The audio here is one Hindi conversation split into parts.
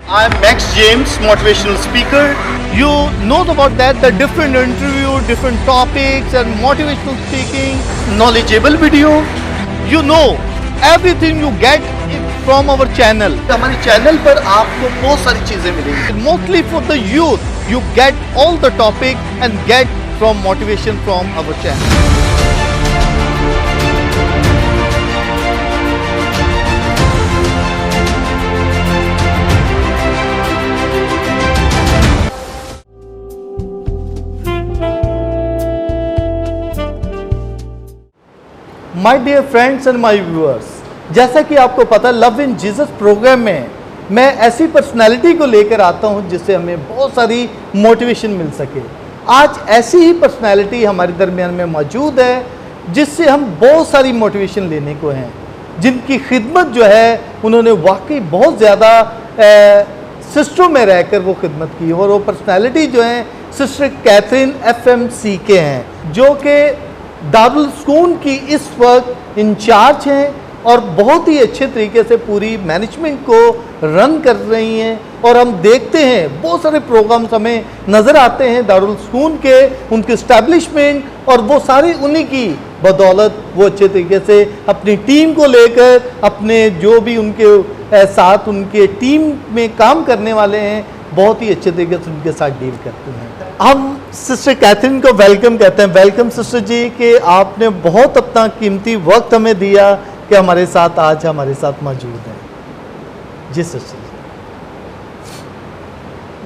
I'm Max James, motivational speaker. You know about that, the different interview, different topics and motivational speaking, knowledgeable video. You know everything you get from our channel. हमारे चैनल पर आपको बहुत सारी चीजें मिलेंगी. Mostly for the youth, you get all the topic and get from motivation from our channel. My dear friends and my viewers, जैसा कि आपको पता लव इन जीसस प्रोग्राम में मैं ऐसी पर्सनालिटी को लेकर आता हूं जिससे हमें बहुत सारी मोटिवेशन मिल सके। आज ऐसी ही पर्सनालिटी हमारे दरमियान में मौजूद है जिससे हम बहुत सारी मोटिवेशन लेने को हैं, जिनकी खिदमत जो है उन्होंने वाकई बहुत ज़्यादा सिस्टरों में रहकर वो खिदमत की और वो पर्सनालिटी जो है सिस्टर कैथरीन FMC के हैं, जो कि दारुल सुकून की इस वक्त इंचार्ज हैं और बहुत ही अच्छे तरीके से पूरी मैनेजमेंट को रन कर रही हैं। और हम देखते हैं बहुत सारे प्रोग्राम्स हमें नज़र आते हैं दारुल सुकून के, उनके इस्टेब्लिशमेंट, और वो सारी उन्हीं की बदौलत वो अच्छे तरीके से अपनी टीम को लेकर, अपने जो भी उनके साथ उनके टीम में काम करने वाले हैं, बहुत ही अच्छे तरीके से उनके साथ डील करते हैं। हम सिस्टर कैथरीन को वेलकम कहते हैं। वेलकम सिस्टर जी, कि आपने बहुत अपना कीमती वक्त हमें दिया कि हमारे साथ आज हमारे साथ मौजूद हैं। जी सिस्टर।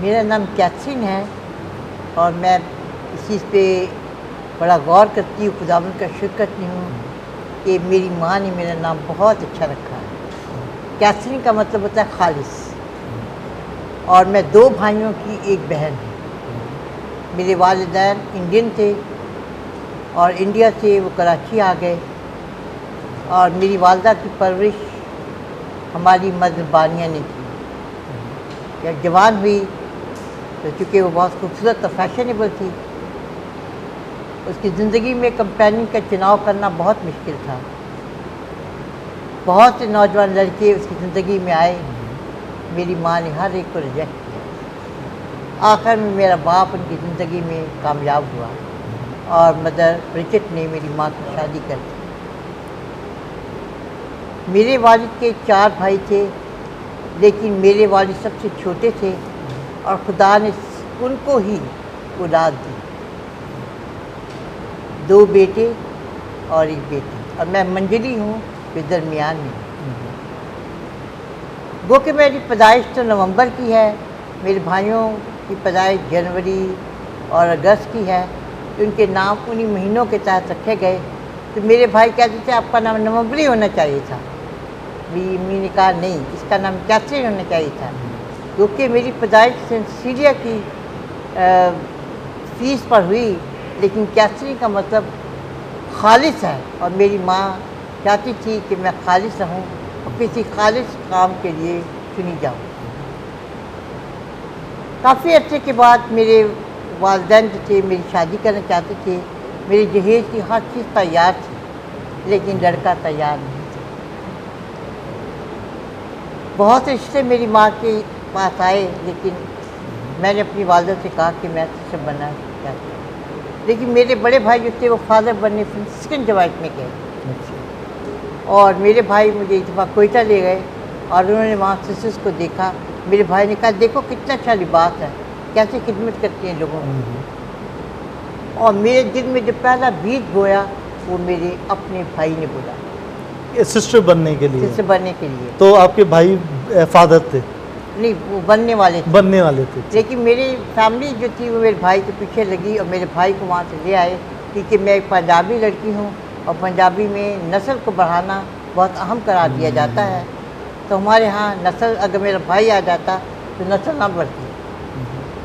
मेरा नाम कैथरीन है और मैं इस चीज़ पे बड़ा गौर करती हूँ, खुदावंद का शुक्र करती हूँ कि मेरी माँ ने मेरा नाम बहुत अच्छा रखा है। कैथरीन का मतलब होता है खालिस, और मैं 2 भाइयों की एक बहन हूँ। मेरे वालिदैन इंडियन थे और इंडिया से वो कराची आ गए, और मेरी वालदा की परवरिश हमारी मदर बानिया ने की। जब जवान हुई तो चूँकि वो बहुत खूबसूरत और फैशनेबल थी, उसकी ज़िंदगी में कंपेनियन का चुनाव करना बहुत मुश्किल था। बहुत से नौजवान लड़के उसकी ज़िंदगी में आए, मेरी माँ ने हर एक को रिजेक्ट किया। आखिर में मेरा बाप उनकी ज़िंदगी में कामयाब हुआ और मदर ब्रिजिट ने मेरी माँ की शादी कर दी। मेरे वालिद के 4 भाई थे, लेकिन मेरे वालिद सबसे छोटे थे और खुदा ने उनको ही औलाद दी, 2 बेटे और 1 बेटी, और मैं मंजली हूँ जो दरमियान में। वो कि मेरी पैदाइश तो नवंबर की है, मेरे भाइयों की पैदाइश जनवरी और अगस्त की है, तो उनके नाम उन्हीं महीनों के तहत रखे गए। तो मेरे भाई कहते थे आपका नाम नवंबरी होना चाहिए था। मम्मी ने कहा नहीं, इसका नाम कैथरीन होना चाहिए था, क्योंकि मेरी पैदाइश सीरिया की फीस पर हुई, लेकिन कैथरीन का मतलब खालिस है, और मेरी माँ चाहती थी कि मैं खालिस रहूँ और किसी खालिस काम के लिए चुनी जाऊँ। काफ़ी अर्से के बाद मेरे वालिदैन जो थे मेरी शादी करना चाहते थे। मेरे जहेज की हर चीज़ तैयार थी, लेकिन लड़का तैयार नहीं था। बहुत रिश्ते मेरी माँ के पास आए, लेकिन मैंने अपनी वालदा से कहा कि मैं सिस्टर बनना चाहती हूँ। लेकिन मेरे बड़े भाई जो थे वो फादर बनने फ्रांसिस्कन जमात में गए, और मेरे भाई मुझे एक दफ़ा कोयटा ले गए और उन्होंने वहाँ सिस्टर्स को देखा। मेरे भाई ने कहा देखो कितना अच्छा लिबास है, कैसे खिदमत करती हैं लोगों की। और मेरे दिल में जो पहला बीज बोया वो मेरे अपने भाई ने बोला, सिस्टर बनने के लिए। सिस्टर बनने के लिए। तो आपके भाई फादर थे? नहीं, वो बनने वाले थे। बनने वाले थे। लेकिन मेरी फैमिली जो थी वो मेरे भाई के पीछे लगी और मेरे भाई को वहाँ से ले आए, क्योंकि मैं एक पंजाबी लड़की हूँ और पंजाबी में नस्ल को बढ़ाना बहुत अहम करार दिया जाता है। तो हमारे यहाँ नस्ल, अगर मेरा भाई आ जाता तो नस्ल ना बढ़ती,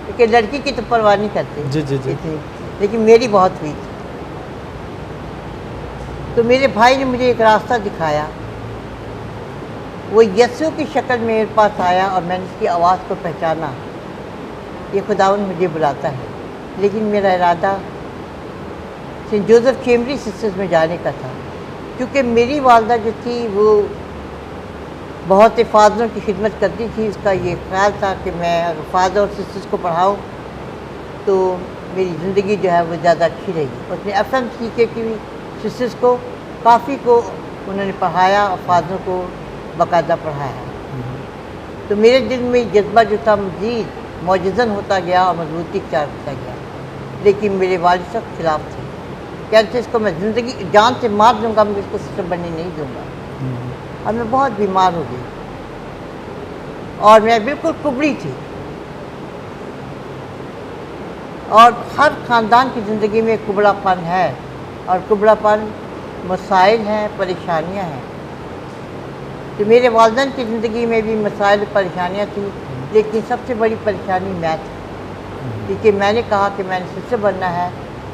क्योंकि लड़की की तो परवाह नहीं करते। जी जी जी। लेकिन मेरी बहुत हुई थी। तो मेरे भाई ने मुझे एक रास्ता दिखाया, वो यस्सु की शक्ल में मेरे पास आया और मैंने उसकी आवाज़ को पहचाना, ये खुदावंद मुझे बुलाता है। लेकिन मेरा इरादा सेंट जोसेफ चेम्बरी सिस्टर्स में जाने का था, क्योंकि मेरी वालदा जो थी वो बहुत से फादरों की खिदमत करती थी। उसका ये ख्याल था कि मैं अगर फादर और सिस्टर्स को पढ़ाऊँ तो मेरी ज़िंदगी जो है वो ज़्यादा अच्छी रहेगी। उसने FMCK की भी सिस्टर्स को काफ़ी को उन्होंने पढ़ाया और फादरों को बाकायदा पढ़ाया। तो मेरे दिल में जज्बा जो था मज़ीद मौजज़न होता गया और मजबूती इख्तियार होता गया। लेकिन मेरे वालिद साहब खिलाफ थे, कहते थे इसको मैं ज़िंदगी जान से मार दूँगा, मैं इसको सिस्टर बनने नहीं दूँगा। और मैं बहुत बीमार हो गई और मैं बिल्कुल कुबड़ी थी। और हर ख़ानदान की ज़िंदगी में कुबड़ापन है और कुबड़ापन मसाइल हैं, परेशानियां हैं। तो मेरे वालिदैन की ज़िंदगी में भी मसाइल परेशानियां थी, लेकिन सबसे बड़ी परेशानी मैं थी, क्योंकि मैंने कहा कि मैंने सिस्टर बनना है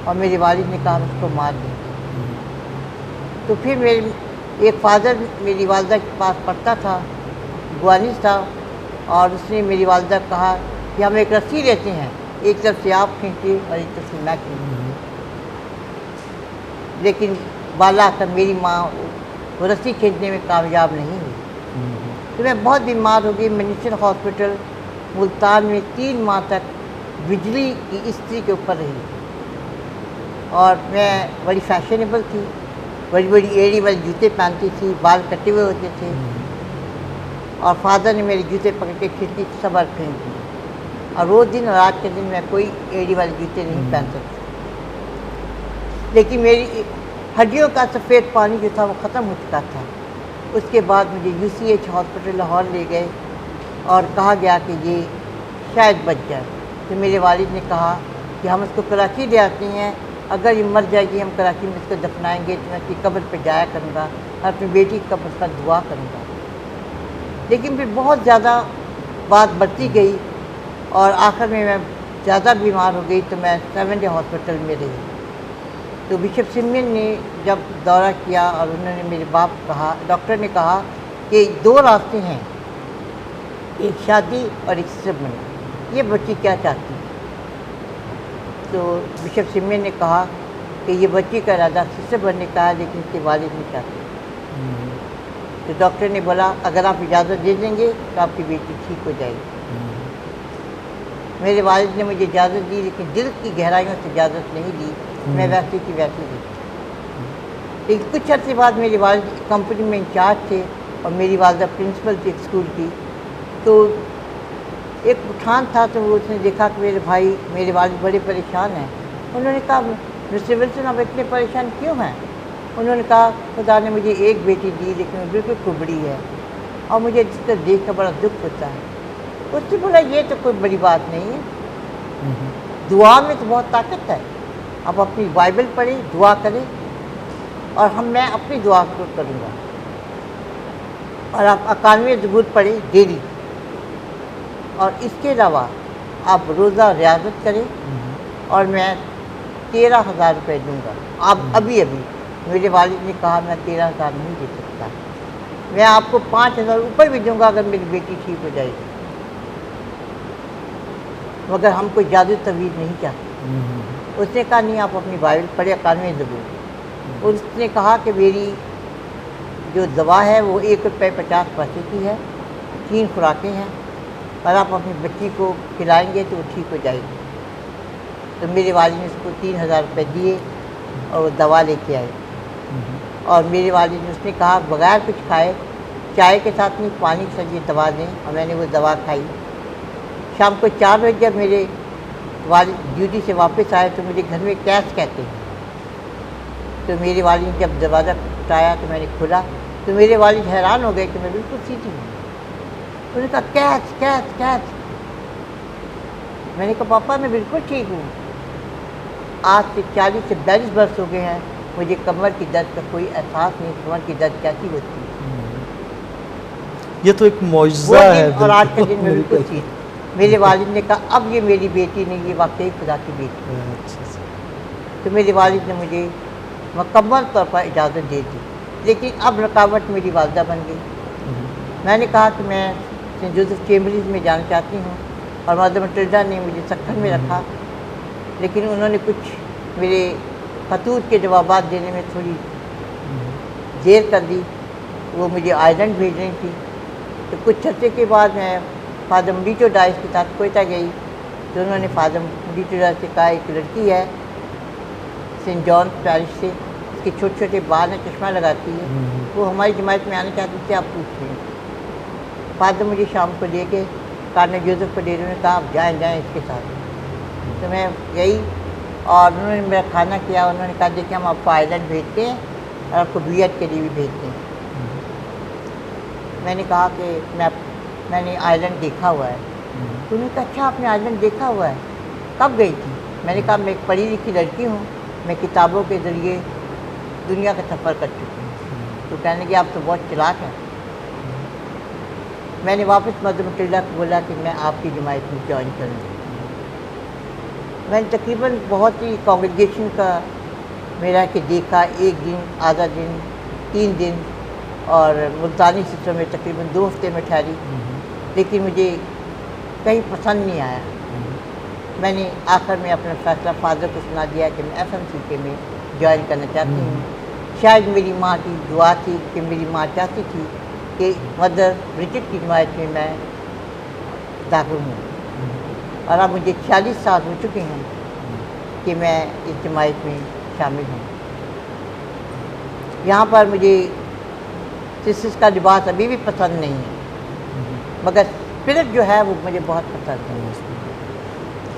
और मेरे वालिद ने कहा उसको मार देंगे। तो फिर मेरे एक फादर मेरी वालदा के पास पढ़ता था, गुआनिस था, और उसने मेरी वालदा को कहा कि हम एक रस्सी लेते हैं, एक तरफ से आप खींचिए और एक तरफ से मैं खींचूँ। लेकिन बाला आकर मेरी माँ वो रस्सी खींचने में कामयाब नहीं हुई। तो मैं बहुत बीमार हो गई। मिनिस्टर हॉस्पिटल मुल्तान में 3 माह तक बिजली की इस्त्री के ऊपर रही और मैं बड़ी फैशनेबल थी, बड़ी बड़ी एड़ी वाले जूते पहनती थी, बाल कटे हुए होते थे और फादर ने मेरे जूते पकड़ के खिड़की सब बार फेंक दी और वो दिन और आज के दिन मैं कोई एड़ी वाले जूते नहीं पहन सकती। लेकिन मेरी हड्डियों का सफ़ेद पानी जो था वो ख़त्म हो चुका था। उसके बाद मुझे UCH हॉस्पिटल लाहौर ले गए और कहा गया कि ये शायद बच जाए। तो मेरे वालिद ने कहा कि हम इसको कराची ले आते हैं, अगर ये मर जाएगी हम कराची में इसको दफनाएंगे, तो मैं इसकी कब्र पर जाया करूँगा और अपनी बेटी की कब्र पर दुआ करूँगा। लेकिन फिर बहुत ज़्यादा बात बढ़ती गई और आखिर में मैं ज़्यादा बीमार हो गई, तो मैं 7 डे हॉस्पिटल में रही। तो बिशप सिमियन ने जब दौरा किया और उन्होंने मेरे बाप को कहा, डॉक्टर ने कहा कि 2 रास्ते हैं, एक शादी और एक सिस्टर बनना, ये बच्ची क्या चाहती है। तो बिशप सिमियन ने कहा कि ये बच्ची का इरादा सिस्टर बनने का है, लेकिन उसके वालिद नहीं चाहते। तो डॉक्टर ने बोला अगर आप इजाज़त दे देंगे तो आपकी बेटी ठीक हो जाएगी। मेरे वालिद ने मुझे इजाज़त दी, लेकिन दिल की गहराइयों से इजाज़त नहीं दी। मैं वैसे की वैसी थी। लेकिन कुछ अर्से बाद मेरे वालिद कंपनी में इंचार्ज थे और मेरी वालदा प्रिंसिपल थी एक स्कूल की। तो एक पठान था, तो वो उसने देखा कि मेरे वालिद बड़े परेशान हैं। उन्होंने कहा मिस्टर विल्सन आप इतने परेशान क्यों हैं। उन्होंने कहा खुदा ने मुझे एक बेटी दी, लेकिन वो बिल्कुल कुबड़ी है और मुझे जिसको देख कर बड़ा दुख होता है। उसने बोला ये तो कोई बड़ी बात नहीं है, दुआ में तो बहुत ताकत है। आप अपनी बाइबल पढ़ें, दुआ करें और मैं अपनी दुआ को करूँगा। और आप 91 ज़बूर पढ़ें डेली, और इसके अलावा आप रोज़ा रियाज़त करें और मैं 13,000 रुपये दूँगा। आप अभी मेरे वालिद ने कहा मैं 13,000 नहीं दे सकता, मैं आपको 5,000 ऊपर भी दूँगा अगर मेरी बेटी ठीक हो जाएगी, मगर हम कोई जादू तवीज़ नहीं चाहते। उसने कहा नहीं आप अपनी बाइबल पढ़े 91 ज़बूर। उसने कहा कि मेरी जो दवा है वो ₹1.50 की है, 3 खुराकें हैं और आप अपनी बच्ची को खिलाएंगे तो वो ठीक हो जाएगी। तो मेरे वालिद ने उसको 3,000 रुपये दिए और वो दवा लेके आए। और मेरे वालिद ने उसने कहा बगैर कुछ खाए चाय के साथ नहीं पानी के साथ ये दवा दें, और मैंने वो दवा खाई। शाम को 4 बजे जब मेरे वालिद ड्यूटी से वापस आए तो मुझे घर में कैश कहते हैं। तो मेरे वालिद ने जब दरवाज़ा उठाया तो मैंने खोला तो मेरे वालिद हैरान हो गए कि मैं बिल्कुल सीधी हूँ। उन्होंने कहा कैच कैच कैच। मैंने कहा पापा मैं बिल्कुल ठीक हूँ। आज से 40 से 42 वर्ष हो गए हैं, मुझे कमर की दर्द का कोई एहसास नहीं, कमर की दर्द कैसी होती है। ये तो एक मौजज़ा है। और आज का दिन मैं बिल्कुल ठीक। मेरे वालिद ने कहा अब ये मेरी बेटी नहीं, ये वाकई खुदा की बेटी है। तो मेरे वालिद ने मुझे मुकम्मल तौर पर इजाज़त दे दी, लेकिन अब रुकावट मेरी वालदा बन गई। मैंने कहा कि मैं सेंट जोसेफ चैम्बर्स में जाना चाहती हूँ और मदर मटिल्डा ने मुझे सख्त में रखा, लेकिन उन्होंने कुछ मेरे खतूत के जवाब देने में थोड़ी देर कर दी। वो मुझे आयरलैंड भेज रही थी, तो कुछ अर्से के बाद मैं फादर मुडीटो डाइस के साथ कोयटा गई, तो उन्होंने फादर मुडीटो डाइस से कहा एक लड़की है सेंट जॉन पैरिश से, उसके छोटे छोटे बाल हैं, चश्मा लगाती है, वो हमारी जमात में आना चाहती थी, आप पूछ लें। फादर मुझे शाम को लेके कार्डिनल जोसेफ पडेरो ने कहा आप जाएँ इसके साथ। तो मैं गई और उन्होंने मेरा खाना किया। उन्होंने कहा देखिए हम आपको आइलैंड भेजते हैं और आपको बीएड के लिए भी भेजते हैं। मैंने कहा कि मैंने आइलैंड देखा हुआ है। तो उन्होंने कहा अच्छा आपने आइलैंड देखा हुआ है, कब गई थी? मैंने कहा मैं एक पढ़ी लिखी लड़की हूँ, मैं किताबों के ज़रिए दुनिया का सफ़र कर चुकी हूँ। तो कहने लगे आप तो बहुत चालाक हैं। मैंने वापस मदर मटिल्डा को बोला कि मैं आपकी जमात में ज्वाइन करूँगी। मैंने तकरीबन बहुत ही कांग्रेगेशन का मेरा कि देखा, एक दिन, आधा दिन, 3 दिन, और मुल्तानी सिस्टम में तकरीबन 2 हफ्ते में ठहरी, लेकिन मुझे कहीं पसंद नहीं आया। मैंने आखिर में अपना फैसला फादर को सुना दिया कि मैं FMCK में ज्वाइन करना चाहती हूँ। शायद मेरी माँ की दुआ थी कि मेरी माँ चाहती थी कि मदर ब्रिजिट की जमात में मैं दाखिल हूँ, और अब मुझे 40 साल हो चुके हैं कि मैं इस जमात में शामिल हूँ। यहाँ पर मुझे सिस्टर्स का लिबास अभी भी पसंद नहीं है, मगर स्पिरिट जो है वो मुझे बहुत पसंद है।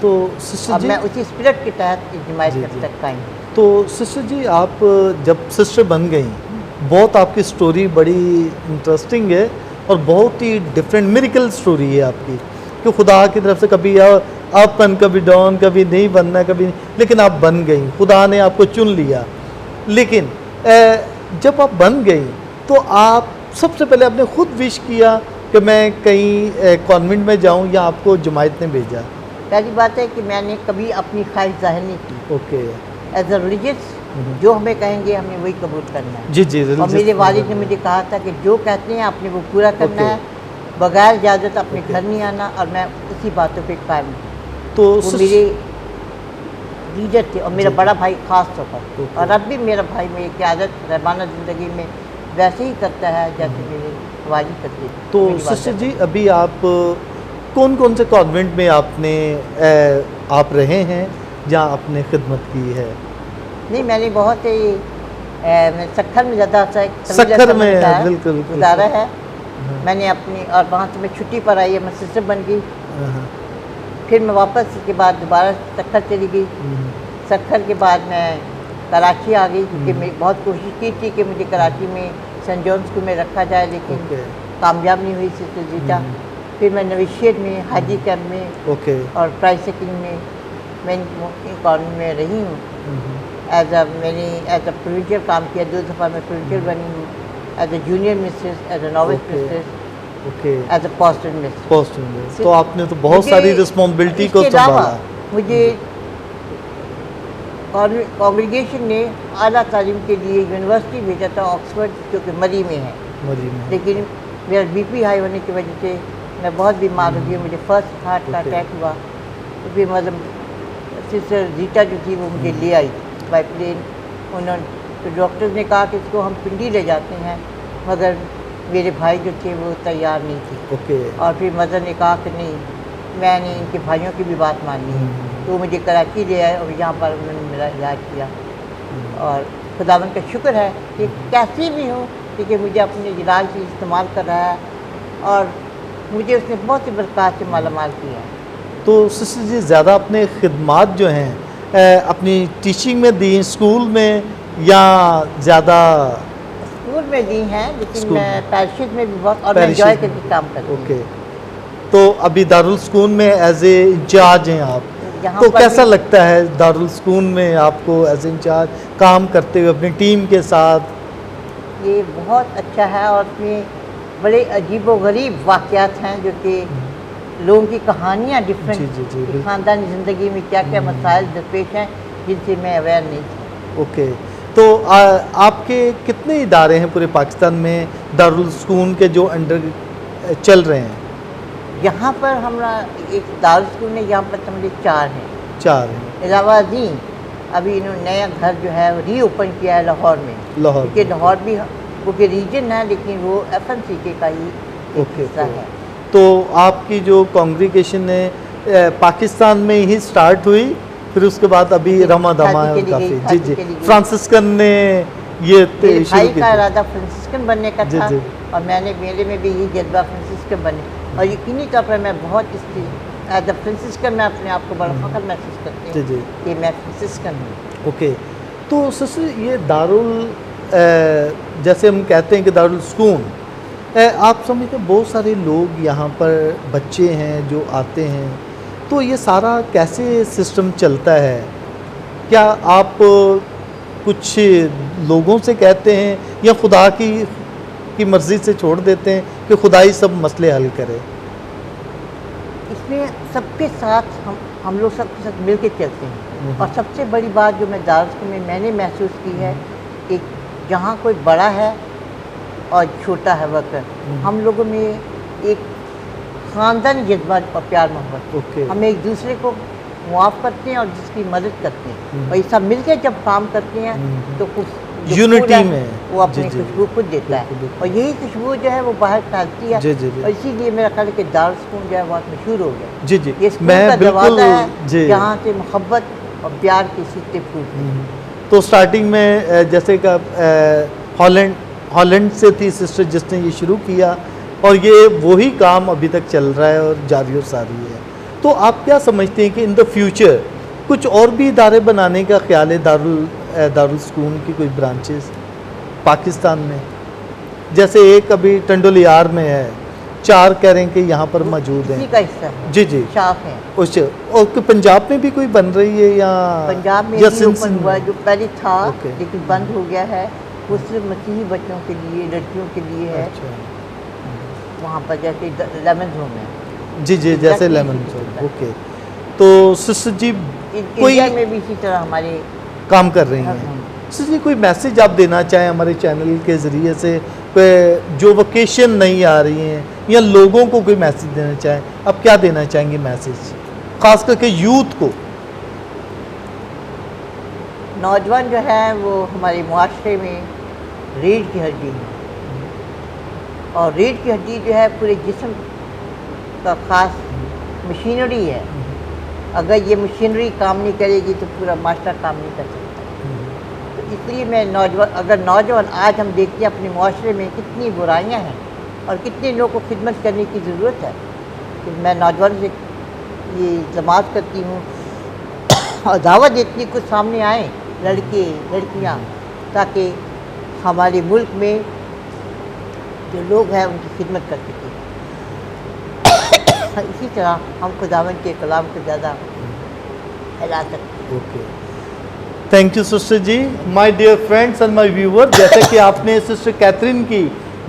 तो सिस्टर अब जी, मैं उसी स्पिरिट के तहत इस जमात जी, के जी। तक कायम हूँ। तो सिस्टर जी आप जब सिस्टर बन गई, बहुत आपकी स्टोरी बड़ी इंटरेस्टिंग है और बहुत ही डिफरेंट मिरेकल स्टोरी है आपकी, कि खुदा की तरफ से कभी अप एंड कभी डाउन, कभी नहीं बनना, कभी नहीं, लेकिन आप बन गई, खुदा ने आपको चुन लिया। लेकिन जब आप बन गई तो आप सबसे पहले आपने खुद विश किया कि मैं कहीं कॉन्वेंट में जाऊं, या आपको जमात ने भेजा? पहली बात है कि मैंने कभी अपनी ख्वाहिश जाहिर नहीं की। ओके। एज अ रिलीजियस जो हमें कहेंगे हमने वही कबूल करना है। जी जी। और religious मेरे वालिद ने program। मुझे कहा था कि जो कहते हैं आपने वो पूरा करना Okay. है, बगैर इजाज़त अपने Okay. घर नहीं आना, और मैं उसी बातों पे कायम हूँ। तो वो मेरे लीडर थे, और मेरा जी। बड़ा भाई ख़ास तौर पर, Okay. और अब भी मेरा भाई मेरी क़यादत रहमाना ज़िंदगी में वैसे ही करता है जैसे मेरे वालिद करते थे। तो मेरी वालिदा सिस्टर जी अभी आप कौन कौन से कॉन्वेंट में आपने आप रहे हैं जहाँ आपने खिदमत की है? नहीं, मैंने बहुत ही मैं सक्खर में ज़्यादा सक्खर में, बिल्कुल, गुजारा है। हाँ। मैंने अपनी, और वहाँ से मैं छुट्टी पर आई है, मैं सिस्टर बन गई। हाँ, फिर मैं वापस इसके बाद दोबारा सक्खर चली गई। सक्खर के बाद मैं कराची आ गई, क्योंकि मैं बहुत कोशिश की थी कि मुझे कराची में सेंट जॉन्स को में रखा जाए, लेकिन ओके कामयाब नहीं हुई सिस्टर जीता। फिर मैं नविशियत में, हाजी कैम्प में ओके। और प्राइस सेकिंग में मैं इन कॉलोनी में रही हूँ। मैंने एज अ प्रोविंशियल काम किया, 2 दफ़ा मैं प्रोविंशियल बनी हूँ, as a junior mistress, as a novice Okay. Mistress, okay. As a poster mistress. Post में तो आपने तो बहुत मुझे सारी रिस्पॉन्सिबिलिटी को इसके अलावा संभाला। मुझे कांग्रेगेशन ने आला तालीम के लिए यूनिवर्सिटी भेजा था, ऑक्सफोर्ड, जो कि मरी में है। मरी में। लेकिन मेरा बीपी हाई होने की वजह से मैं बहुत बीमार हो गई, मुझे फर्स्ट हार्ट का Okay. अटैक हुआ। तो फिर मतलब सिस्टर जीता जो थी वो मुझे ले आई बाई प्लेन। उन्होंने, तो डॉक्टर्स ने कहा कि इसको हम पिंडी ले जाते हैं, मगर मेरे भाई जो थे वो तैयार नहीं थे। ओके। और फिर मदर ने कहा कि नहीं, मैंने इनके भाइयों की भी बात मानी है। तो मुझे कराची ले आए और यहाँ पर उन्होंने मेरा इलाज किया। और खुदावंद का शुक्र है कि कैसी भी हूँ, क्योंकि मुझे अपने इलाज से इस्तेमाल कर रहा है, और मुझे उसने बहुत सी बरक़ात से मालामाल किया है। तो सिस्टर जी ज़्यादा अपने खिदमात जो हैं अपनी टीचिंग में दी, स्कूल में, या ज़्यादा? स्कूल में दी हैं, लेकिन स्कूल मैं में। पैरिशेस में भी बहुत, और मैं Parishes एंजॉय में। करके काम करती हूँ। ओके। तो अभी दारुल सुकून में एज ए इंचार्ज हैं आप, यहाँ तो पर कैसा भी- लगता है दारुल सुकून में आपको एज ए इंचार्ज काम करते हुए अपनी टीम के साथ? ये बहुत अच्छा है, और इसमें बड़े अजीब व गरीब वाक़यात हैं, जो कि लोगों की कहानियाँ डिफरेंट, जी, जी, जी, बिल्कुल। ख़ानदानी ज़िंदगी में क्या क्या मसाइल दरपेश हैं जिनसे मैं अवेयर नहीं थी। ओके। तो आपके कितने इदारे हैं पूरे पाकिस्तान में दारुल सुकून के जो अंडर चल रहे हैं? यहाँ पर हमारा एक दारुल स्कूल में, यहाँ पर समझे 4 हैं। 4 हैं। इलाहाबादी अभी इन्होंने नया घर जो है री ओपन किया है लाहौर में, लाहौर क्योंकि लाहौर भी वो के रीजन है, लेकिन वो FMCK का ही ओके हिस्सा है। तो आपकी जो कांग्रीगेशन है पाकिस्तान में ही स्टार्ट हुई, फिर उसके बाद अभी जी, रमा दमा शादी है के लिए काफ़ी। गई, जी शादी जी, के लिए गई। फ्रांसिस्कन ने ये मेरे शुरू भाई की का थी। इरादा फ्रांसिस्कन बनने का जी, था जी। और मेरे में भी यही जज्बा फ्रांसिस्कन बने, और यकीनी तौर पर मैं बहुत इसकी एज अ फ्रांसिस्कन मैं अपने आप को बड़ा फख्र महसूस करती जी, हूँ जी। कि मैं फ्रांसिस्कन हूँ। ओके, तो सिस्टर ये जैसे हम कहते हैं कि दारुल सुकून, आप समझते हैं बहुत सारे लोग यहाँ पर बच्चे हैं जो आते हैं, तो ये सारा कैसे सिस्टम चलता है? क्या आप कुछ लोगों से कहते हैं या खुदा की मर्ज़ी से छोड़ देते हैं कि खुदा ही सब मसले हल करे? इसमें सबके साथ हम लोग सबके साथ मिल के चलते हैं, और सबसे बड़ी बात जो मैं दारुल सुकून में मैंने महसूस की है कि जहाँ कोई बड़ा है और छोटा है वर्कर, हम लोगों में एक ख़ानदानी जज्बा और प्यार मोहब्बत, ओके। हम एक दूसरे को मुआफ़ करते हैं और जिसकी मदद करते हैं, और ये सब मिलकर जब काम करते हैं तो जो Unity फूल है, में। वो अपनी जी, जी, खुशबू खुद देता है, बिल्कुल, और यही खुशबू जो है वो बाहर फैलती है। जी, जी, जी। और इसीलिए मेरा ख्याल है कि दारुल सुकून जो है बहुत मशहूर हो गया। जी जी, ये स्कूल मैं का बिल्कुल दरवाज़ा है जी। जहाँ से मोहब्बत और प्यार की सीटें फूटती हैं। तो स्टार्टिंग में जैसे कि हॉलैंड से थी सिस्टर जिसने ये शुरू किया, और ये वही काम अभी तक चल रहा है और जारी और सारी है। तो आप क्या समझते हैं कि इन द फ्यूचर कुछ और भी इदारे बनाने का ख्याल है दारुल सुकून की कोई ब्रांचेस पाकिस्तान में? जैसे एक अभी टंडोलियार में है, 4 कह रहे हैं कि यहाँ पर मौजूद इसी हैं। का हिस्सा है, जी जी, शाख है। उस और पंजाब में भी कोई बन रही है या पंजाब में या भी सिंध ओपन हुआ है, जो पहले था ओके। लेकिन बंद हो गया है। वो सिर्फ मसीही बच्चों के लिए, लड़कियों के लिए है। अच्छा। वहाँ पर जैसे लेमन होम है। जी जी, Exactly जैसे इसी लेमन चीज़ का। ओके। तो सिस्टर जी कोई इंडिया में भी इसी तरह हमारे काम कर रही हैं, हाँ। सिस्टर जी कोई मैसेज आप देना चाहें हमारे चैनल के ज़रिए से, जो वोकेशन नहीं आ रही हैं या लोगों को कोई मैसेज देना चाहें, आप क्या देना चाहेंगे मैसेज, ख़ास करके यूथ को? नौजवान जो है वो हमारे मुआशरे में रीढ़ की हड्डी है, और रीढ़ की हड्डी जो है पूरे जिस्म का ख़ास मशीनरी है। अगर ये मशीनरी काम नहीं करेगी तो पूरा मास्टर काम नहीं कर सकता। तो इसलिए मैं नौजवान आज हम देखते हैं अपने मुआशरे में कितनी बुराइयां हैं और कितने लोगों को खिदमत करने की ज़रूरत है, तो मैं नौजवान से ये दमाद करती हूँ और दावत देती हूँ कुछ सामने आए लड़के लड़कियाँ, ताकि हमारे मुल्क में जो लोग हैं उनकी खिदमत कर सकें। इसी तरह हम खुदावंद के कलाम को ज़्यादा फैला सकते हैं। Okay, thank you sister ji. My dear friends and my viewer, जैसे कि आपने सिस्टर कैथरीन की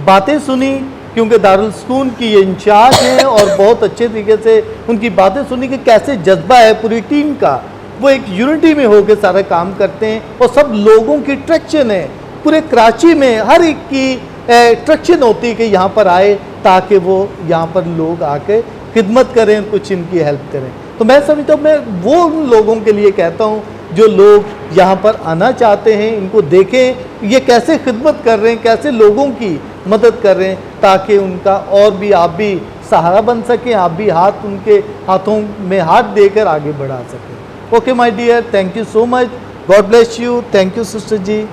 बातें सुनी, क्योंकि दारुल सुकून की ये इंचार्ज हैं, और बहुत अच्छे तरीके से उनकी बातें सुनी कि कैसे जज्बा है पूरी टीम का, वो एक यूनिटी में होकर सारा काम करते हैं, और सब लोगों की ट्रैक्शन है। पूरे कराची में हर एक की ट्रैक्शन होती है कि यहाँ पर आए, ताकि वो यहाँ पर लोग आके खिदमत करें, कुछ इनकी हेल्प करें। तो मैं समझता हूँ, मैं वो उन लोगों के लिए कहता हूँ जो लोग यहाँ पर आना चाहते हैं, इनको देखें ये कैसे खिदमत कर रहे हैं, कैसे लोगों की मदद कर रहे हैं, ताकि उनका और भी आप भी सहारा बन सकें, आप भी हाथ उनके हाथों में हाथ देकर आगे बढ़ा सकें। Okay my dear, thank you so much, God bless you, thank you sister ji.